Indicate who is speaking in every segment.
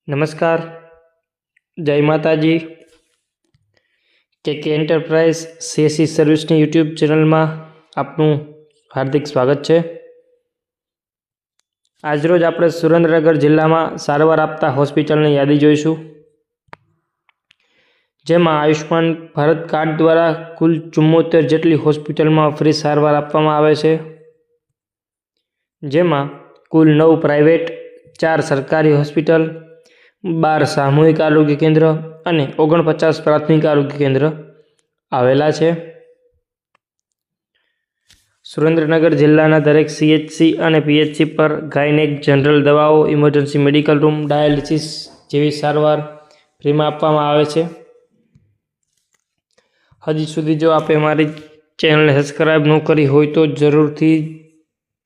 Speaker 1: નમસ્કાર, જય માતાજી. કે એન્ટરપ્રાઇઝ સીએસસી સર્વિસની યુટ્યુબ ચેનલમાં આપનું હાર્દિક સ્વાગત છે. આજરોજ આપણે સુરેન્દ્રનગર જિલ્લામાં સારવાર આપતા હોસ્પિટલની યાદી જોઈશું, જેમાં આયુષ્માન ભારત કાર્ડ દ્વારા કુલ 74 જેટલી હોસ્પિટલમાં ફ્રી સારવાર આપવામાં આવે છે, જેમાં કુલ 9 પ્રાઇવેટ, 4 સરકારી હોસ્પિટલ, 12 સામૂહિક આરોગ્ય કેન્દ્ર અને 49 પ્રાથમિક આરોગ્ય કેન્દ્ર આવેલા છે. સુરેન્દ્રનગર જિલ્લાના દરેક સીએચસી અને પીએચસી પર ગાયનેક, જનરલ દવાઓ, ઇમરજન્સી મેડિકલ રૂમ, ડાયાલિસિસ જેવી સારવાર ફ્રીમાં આપવામાં આવે છે. હજી સુધી જો આપે મારી ચેનલને સબસ્ક્રાઈબ ન કરી હોય તો જરૂરથી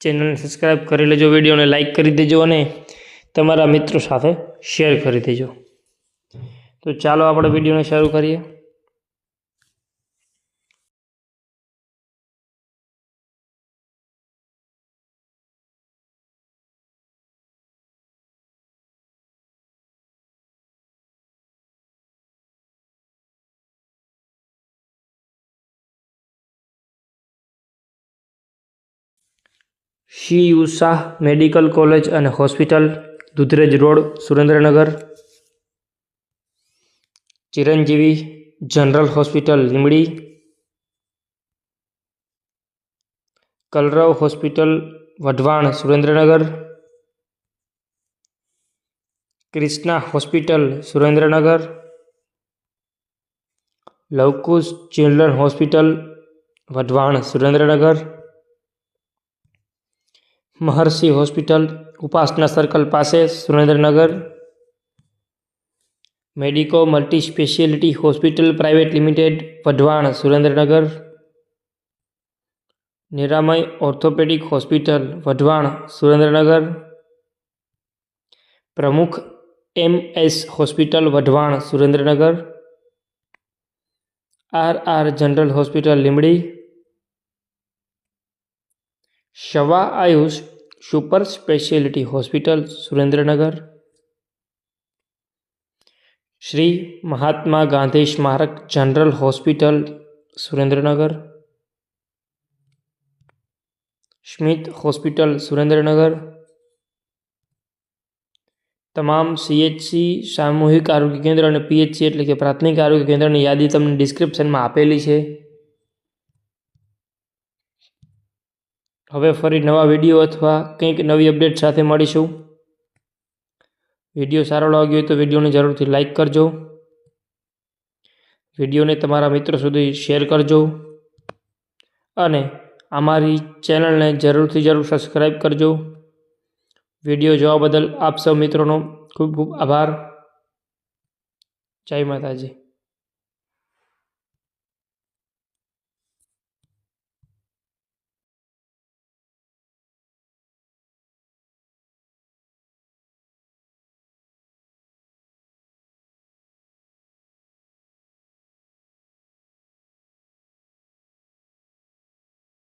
Speaker 1: ચેનલને સબસ્ક્રાઈબ કરી લેજો, વિડીયોને લાઇક કરી દેજો અને તમારા મિત્રો સાથે શેર કરી દેજો. તો ચાલો આપણે વિડીયોને શરૂ કરીએ. Shri U Shah medical college અને hospital, Dudhrej road, Surendranagar. Chiranjeevi general hospital, Limbdi. Kalrav hospital, Wadhwan, Surendranagar. Krishna hospital, Surendranagar. Luvkush children hospital, Wadhwan, Surendranagar. Maharshi hospital, Upasana circle પાસે, Surendranagar. Medico multi speciality hospital private limited, Wadhwan, Surendranagar. Niramay orthopaedic hospital, Wadhwan, Surendranagar. Pramukh MS hospital, Wadhwan, Surendranagar. RR general hospital, Limbdi. શવા Ayush super speciality hospital, Surendranagar. Shri Mahatma Gandhi સ્મારક જનરલ હોસ્પિટલ, સુરેન્દ્રનગર. સ્મિત hospital, Surendranagar. તમામ CHC, સામૂહિક આરોગ્ય કેન્દ્ર અને PHC એટલે કે પ્રાથમિક આરોગ્ય કેન્દ્રની યાદી તમને ડિસ્ક્રિપ્શનમાં આપેલી છે. હવે ફરી નવા વિડીયો અથવા કંઈક નવી અપડેટ સાથે મળીશું. વિડીયો સારો લાગ્યો હોય તો વિડીયોને જરૂરથી લાઇક કરજો, વિડીયોને તમારા મિત્રો સુધી શેર કરજો અને અમારી ચેનલને જરૂરથી સબસ્ક્રાઈબ કરજો. વિડીયો જોવા બદલ આપ સૌ મિત્રોનો ખૂબ ખૂબ આભાર. જય માતાજી.